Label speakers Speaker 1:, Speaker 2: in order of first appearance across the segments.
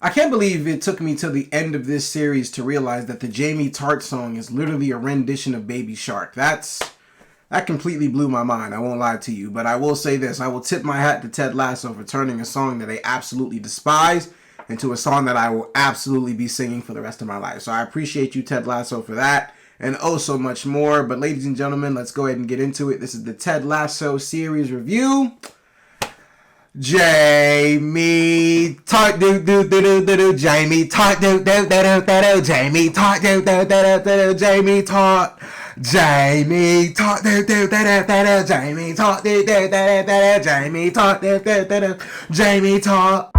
Speaker 1: I can't believe it took me till the end of this series to realize that the Jamie Tart song is literally a rendition of Baby Shark. That completely blew my mind, I won't lie to you. But I will say this, I will tip my hat to Ted Lasso for turning a song that I absolutely despise into a song that I will absolutely be singing for the rest of my life. So I appreciate you, Ted Lasso, for that, and oh so much more. But ladies and gentlemen, let's go ahead and get into it. This is the Ted Lasso series review. Jamie Tart do do do do do do. Jamie Tart do do do do do. Jamie Tart do do do do do. Jamie Tart. Jamie Tart do do do do do. Jamie Tart do do do do do. Jamie Tart do do do do. Jamie Tart.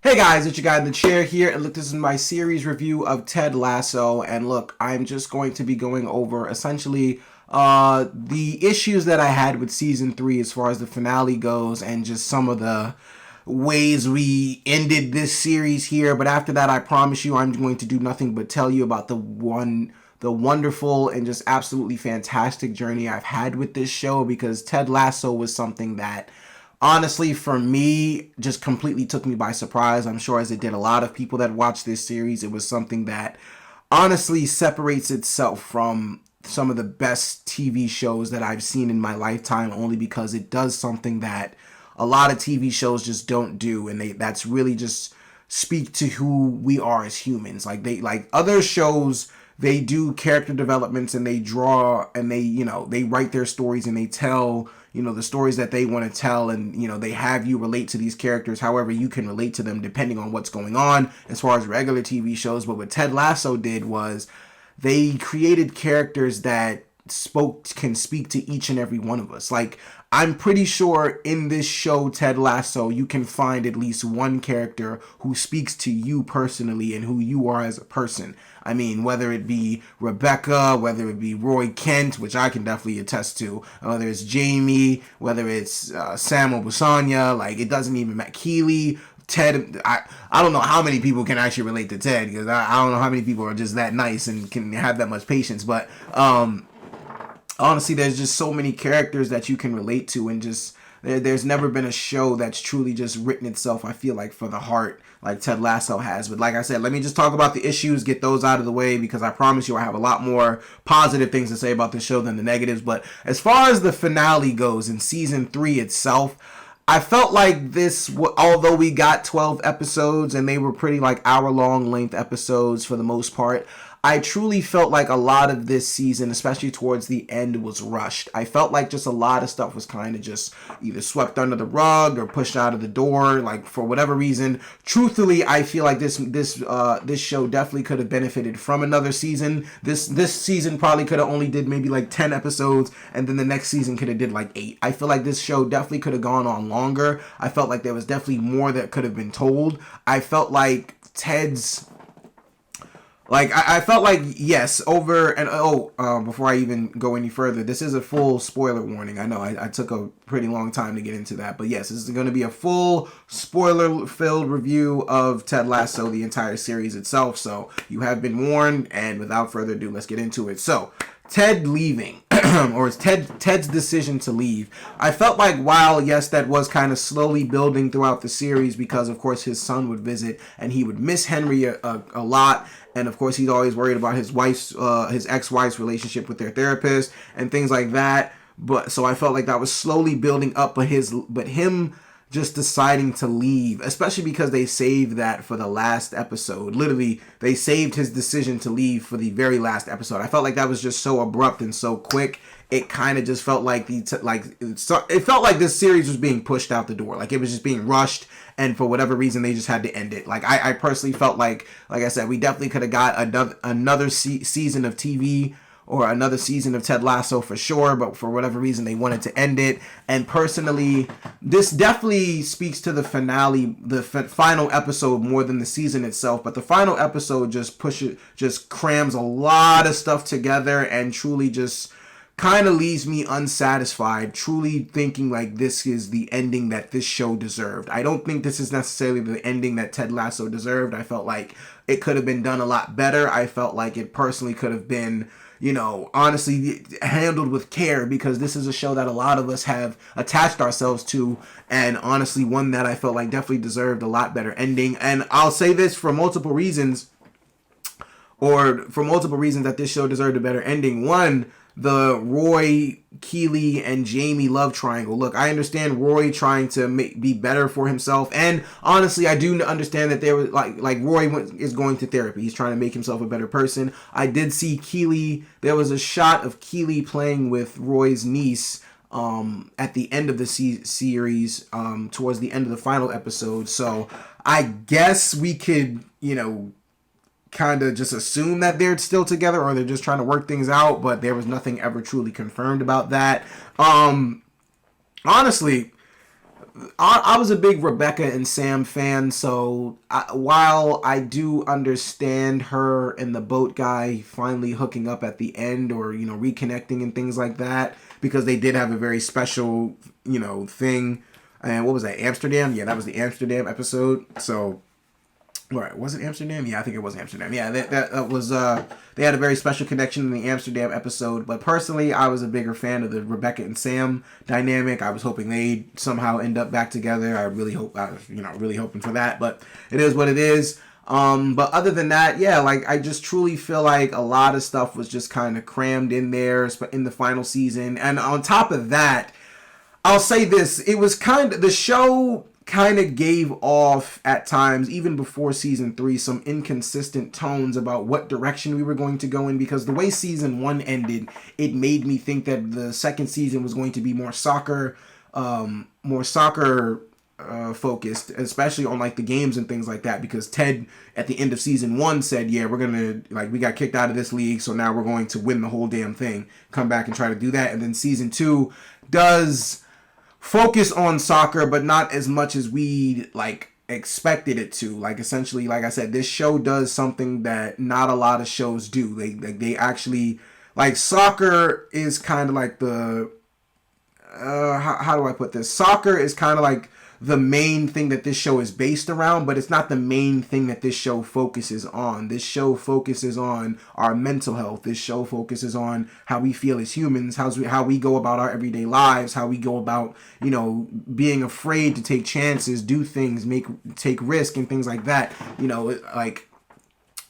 Speaker 1: Hey guys, it's your guy in the chair here, and look, this is my series review of Ted Lasso, and look, I'm just going to be going over essentially the issues that I had with season 3 as far as the finale goes, and just some of the ways we ended this series here. But after that, I promise you I'm going to do nothing but tell you about the wonderful and just absolutely fantastic journey I've had with this show, because Ted Lasso was something that honestly, for me, just completely took me by surprise. I'm sure as it did a lot of people that watched this series. It was something that honestly separates itself from some of the best TV shows that I've seen in my lifetime, only because it does something that a lot of TV shows just don't do, and that's really just speak to who we are as humans. Like other shows, they do character developments and they draw and they write their stories and they tell the stories that they want to tell, and they have you relate to these characters however you can relate to them depending on what's going on as far as regular TV shows. But what Ted Lasso did was they created characters that can speak to each and every one of us. Like, I'm pretty sure in this show, Ted Lasso, you can find at least one character who speaks to you personally and who you are as a person. I mean, whether it be Rebecca, whether it be Roy Kent, which I can definitely attest to, whether it's Jamie, whether it's Sam Obusanya, like, it doesn't even matter. Keely, Ted, I don't know how many people can actually relate to Ted, because I don't know how many people are just that nice and can have that much patience, but honestly, there's just so many characters that you can relate to, and just there's never been a show that's truly just written itself, I feel like, for the heart like Ted Lasso has. But like I said, let me just talk about the issues, get those out of the way, because I promise you I have a lot more positive things to say about this show than the negatives. But as far as the finale goes in season 3 itself, I felt like this, although we got 12 episodes and they were pretty like hour-long length episodes for the most part, I truly felt like a lot of this season, especially towards the end, was rushed. I felt like just a lot of stuff was kind of just either swept under the rug or pushed out of the door, like for whatever reason. Truthfully, I feel like this show definitely could have benefited from another season. This season probably could have only did maybe like 10 episodes, and then the next season could have did like 8. I feel like this show definitely could have gone on longer. I felt like there was definitely more that could have been told. I felt like Ted's... I felt like, yes, before I even go any further, this is a full spoiler warning. I know I took a pretty long time to get into that, but yes, this is going to be a full spoiler-filled review of Ted Lasso, the entire series itself, so you have been warned, and without further ado, let's get into it. So, Ted leaving, or Ted's decision to leave. I felt like while, yes, that was kind of slowly building throughout the series, because of course his son would visit and he would miss Henry a lot, and of course he's always worried about his ex-wife's relationship with their therapist and things like that. But so I felt like that was slowly building up, but him just deciding to leave, especially because they saved that for the last episode. Literally, they saved his decision to leave for the very last episode. I felt like that was just so abrupt and so quick. It kind of just felt like it felt like this series was being pushed out the door. Like it was just being rushed, and for whatever reason, they just had to end it. Like I personally felt like I said, we definitely could have got another season of TV, or another season of Ted Lasso for sure, but for whatever reason they wanted to end it. And personally, this definitely speaks to the finale, the final episode, more than the season itself. But the final episode just crams a lot of stuff together, and truly just kind of leaves me unsatisfied, truly thinking like this is the ending that this show deserved. I don't think this is necessarily the ending that Ted Lasso deserved. I felt like it could have been done a lot better. I felt like it personally could have been honestly handled with care, because this is a show that a lot of us have attached ourselves to, and honestly one that I felt like definitely deserved a lot better ending. And I'll say this for multiple reasons, that this show deserved a better ending. One, the Roy, Keeley, and Jamie love triangle. Look, I understand Roy trying to be better for himself, and honestly, I do understand that there was like Roy is going to therapy. He's trying to make himself a better person. I did see Keeley. There was a shot of Keeley playing with Roy's niece at the end of the series, towards the end of the final episode. So I guess we could, kind of just assume that they're still together, or they're just trying to work things out, but there was nothing ever truly confirmed about that. Honestly, I was a big Rebecca and Sam fan, so while I do understand her and the boat guy finally hooking up at the end, or reconnecting and things like that, because they did have a very special thing. And what was that, Amsterdam? Yeah, that was the Amsterdam episode. So right, was it Amsterdam? Yeah, I think it was Amsterdam. Yeah, that was they had a very special connection in the Amsterdam episode. But personally, I was a bigger fan of the Rebecca and Sam dynamic. I was hoping they'd somehow end up back together. I really really hoping for that. But it is what it is. But other than that, yeah, like I just truly feel like a lot of stuff was just kind of crammed in there in the final season. And on top of that, I'll say this: the show kind of gave off at times, even before season 3, some inconsistent tones about what direction we were going to go in, because the way season 1 ended, it made me think that the second season was going to be more soccer focused, especially on like the games and things like that, because Ted at the end of season 1 said, yeah, we're gonna, we got kicked out of this league, so now we're going to win the whole damn thing, come back and try to do that. And then season 2 does focus on soccer, but not as much as we expected it to. Essentially, like I said, this show does something that not a lot of shows do. They actually, soccer is kind of like the how do I put this? Soccer is kind of like the main thing that this show is based around, but it's not the main thing that this show focuses on. This show focuses on our mental health. This show focuses on how we feel as humans, how we go about our everyday lives, how we go about, being afraid to take chances, do things, take risk and things like that.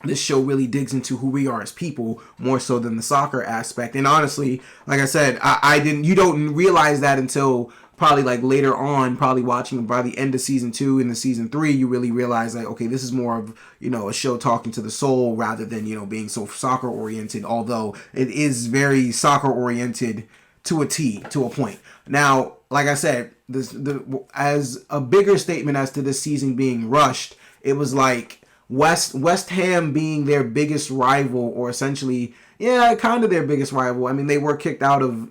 Speaker 1: This show really digs into who we are as people more so than the soccer aspect. And honestly, like I said, you don't realize that until probably later on, probably watching by the end of season 2 and the season 3, you really realize okay, this is more of, a show talking to the soul rather than, being so soccer oriented, although it is very soccer oriented to a T, to a point. Now, like I said, as a bigger statement as to this season being rushed, it was like West Ham being their biggest rival, or essentially, yeah, kind of their biggest rival. I mean, they were kicked out of,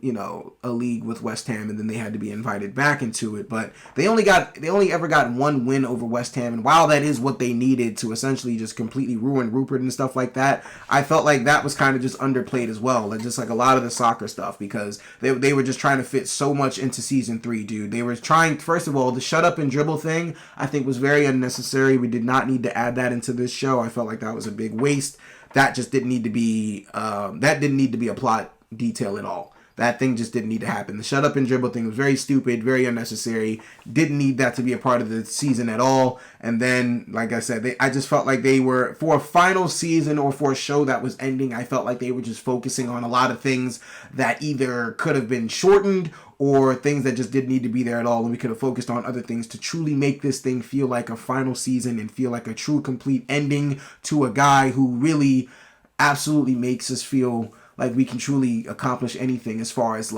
Speaker 1: a league with West Ham, and then they had to be invited back into it. But they only ever got one win over West Ham, and while that is what they needed to essentially just completely ruin Rupert and stuff like that, I felt like that was kind of just underplayed as well. Just a lot of the soccer stuff, because they were just trying to fit so much into season 3, dude. They were trying, first of all, the shut up and dribble thing, I think was very unnecessary. We did not need to add that into this show. I felt like that was a big waste. That just didn't need to be a plot detail at all. That thing just didn't need to happen. The shut up and dribble thing was very stupid, very unnecessary. Didn't need that to be a part of the season at all. And then, like I said, I just felt like they were, for a final season or for a show that was ending, I felt like they were just focusing on a lot of things that either could have been shortened or things that just didn't need to be there at all, and we could have focused on other things to truly make this thing feel like a final season and feel like a true, complete ending to a guy who really absolutely makes us feel like we can truly accomplish anything as far as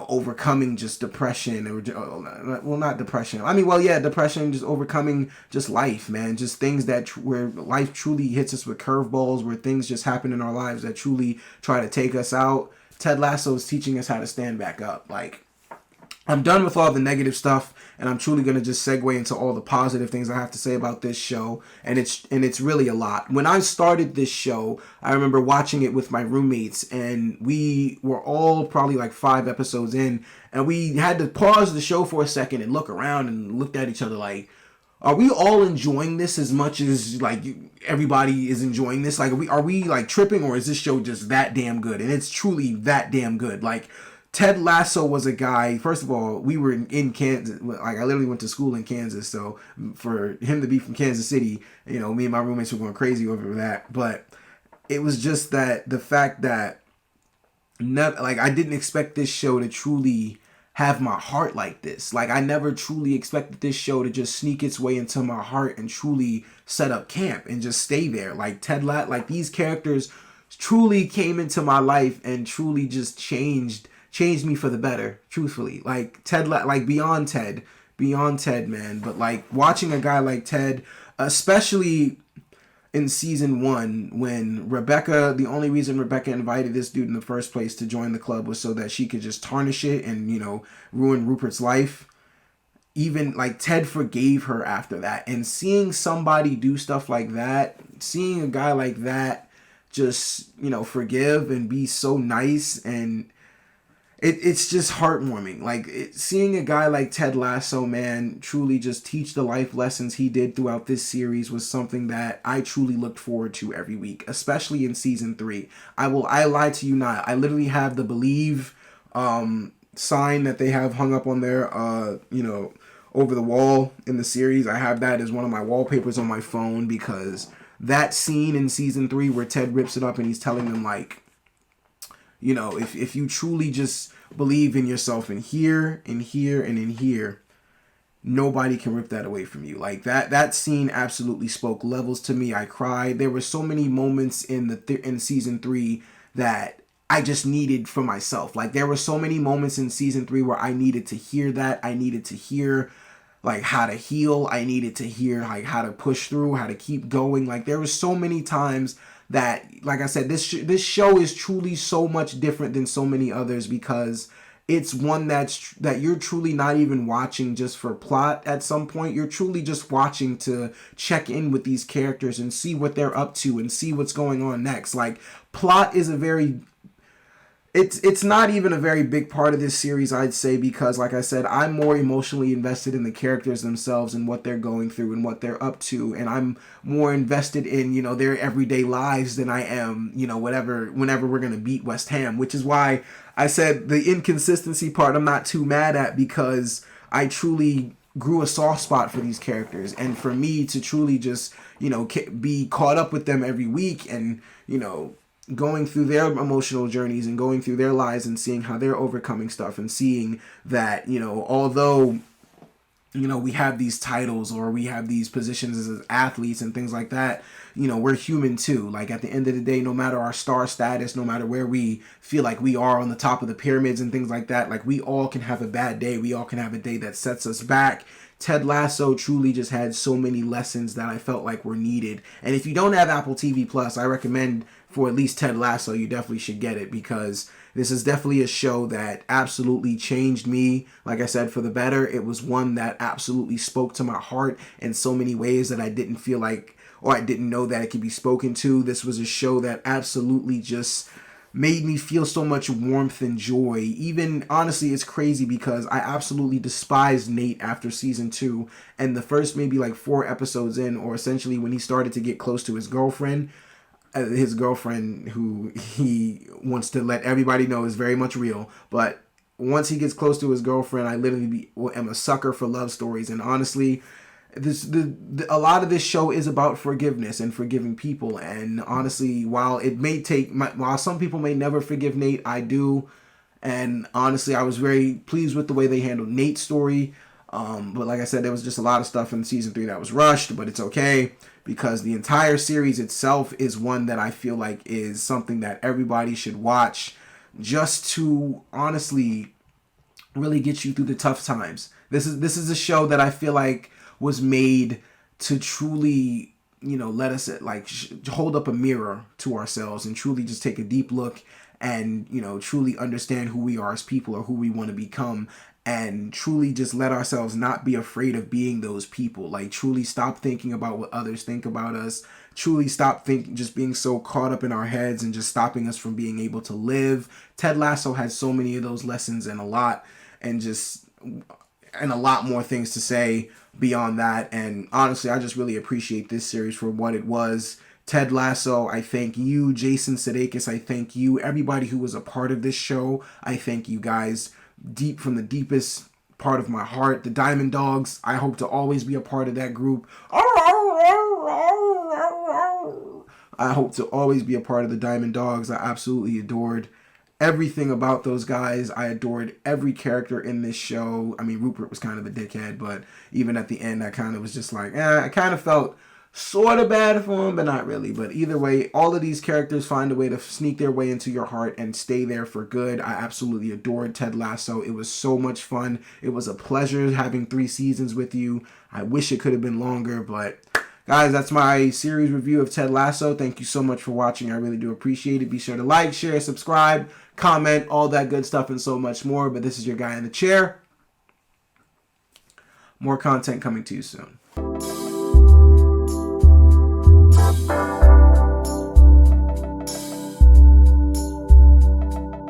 Speaker 1: overcoming just depression, or well, not depression. I mean, well, yeah, depression, just overcoming just life, man. Just things where life truly hits us with curveballs, where things just happen in our lives that truly try to take us out. Ted Lasso is teaching us how to stand back up. I'm done with all the negative stuff, and I'm truly going to just segue into all the positive things I have to say about this show, and it's really a lot. When I started this show, I remember watching it with my roommates, and we were all probably 5 episodes in, and we had to pause the show for a second and look around and looked at each other like, are we all enjoying this as much as like everybody is enjoying this? Like, are we like tripping, or is this show just that damn good? And it's truly that damn good. Like, Ted Lasso was a guy. First of all, we were in Kansas. Like, I literally went to school in Kansas, so for him to be from Kansas City, me and my roommates were going crazy over that. But it was just that the fact that not like I didn't expect this show to truly have my heart like this. Like, I never truly expected this show to just sneak its way into my heart and truly set up camp and just stay there. Like like these characters truly came into my life and truly just changed me for the better. Truthfully, like like beyond Ted, man. But like watching a guy like Ted, especially in season 1, when the only reason Rebecca invited this dude in the first place to join the club was so that she could just tarnish it and, ruin Rupert's life. Even like Ted forgave her after that. And seeing somebody do stuff like that, seeing a guy like that just, forgive and be so nice, and it's just heartwarming. Like, seeing a guy like Ted Lasso, man, truly just teach the life lessons he did throughout this series was something that I truly looked forward to every week, especially in season 3. I lie to you not. I literally have the Believe sign that they have hung up on there, over the wall in the series. I have that as one of my wallpapers on my phone, because that scene in season 3 where Ted rips it up and he's telling them, like, if you truly just believe in yourself in here, in here, and in here, nobody can rip that away from you. Like, that scene absolutely spoke levels to me. I cried. There were so many moments in season 3 that I just needed for myself. Like, there were so many moments in season 3 where I needed to hear that. I needed to hear like how to heal. I needed to hear like how to push through, how to keep going. Like, there were so many times that, like I said, this show is truly so much different than so many others, because it's one that you're truly not even watching just for plot. At some point, you're truly just watching to check in with these characters and see what they're up to and see what's going on next. Like, plot is it's not even a very big part of this series, I'd say, because, like I said, I'm more emotionally invested in the characters themselves and what they're going through and what they're up to, and I'm more invested in, their everyday lives than I am, whenever we're going to beat West Ham, which is why I said the inconsistency part I'm not too mad at, because I truly grew a soft spot for these characters, and for me to truly just, be caught up with them every week and, going through their emotional journeys and going through their lives and seeing how they're overcoming stuff, and seeing that, although, we have these titles or we have these positions as athletes and things like that, we're human too. Like, at the end of the day, no matter our star status, no matter where we feel like we are on the top of the pyramids and things like that, like, we all can have a bad day. We all can have a day that sets us back. Ted Lasso truly just had so many lessons that I felt like were needed. And if you don't have Apple TV Plus, I recommend for at least Ted Lasso, you definitely should get it, because this is definitely a show that absolutely changed me. Like I said, for the better. It was one that absolutely spoke to my heart in so many ways that I didn't feel like, or I didn't know that it could be spoken to. This was a show that absolutely just made me feel so much warmth and joy. Even, honestly, it's crazy because I absolutely despised Nate after season 2, and the first maybe like 4 episodes in, or essentially when he started to get close to his girlfriend who he wants to let everybody know is very much real, but once he gets close to his girlfriend, I literally am a sucker for love stories. And honestly, a lot of this show is about forgiveness and forgiving people. And honestly, while some people may never forgive Nate, I do. And honestly, I was very pleased with the way they handled Nate's story. But like I said, there was just a lot of stuff in season 3 that was rushed, but it's okay, because the entire series itself is one that I feel like is something that everybody should watch, just to honestly really get you through the tough times. This is a show that I feel like was made to truly, let us like hold up a mirror to ourselves and truly just take a deep look and, truly understand who we are as people or who we want to become, and truly just let ourselves not be afraid of being those people. Like, truly stop thinking about what others think about us. Truly stop just being so caught up in our heads and just stopping us from being able to live. Ted Lasso had so many of those lessons, and a lot, and just and a lot more things to say beyond that. And honestly, I just really appreciate this series for what it was. Ted Lasso, I thank you. Jason Sudeikis, I thank you. Everybody who was a part of this show, I thank you guys deep from the deepest part of my heart. The Diamond Dogs, I hope to always be a part of that group. I hope to always be a part of the Diamond Dogs. I absolutely adored everything about those guys. I adored every character in this show. I mean, Rupert was kind of a dickhead, but even at the end, I kind of was just like, I kind of felt sort of bad for him, but not really. But either way, all of these characters find a way to sneak their way into your heart and stay there for good. I absolutely adored Ted Lasso. It was so much fun. It was a pleasure having 3 seasons with you. I wish it could have been longer, but guys, that's my series review of Ted Lasso. Thank you so much for watching. I really do appreciate it. Be sure to like, share, subscribe, comment, all that good stuff, and so much more. But this is your guy in the chair. More content coming to you soon.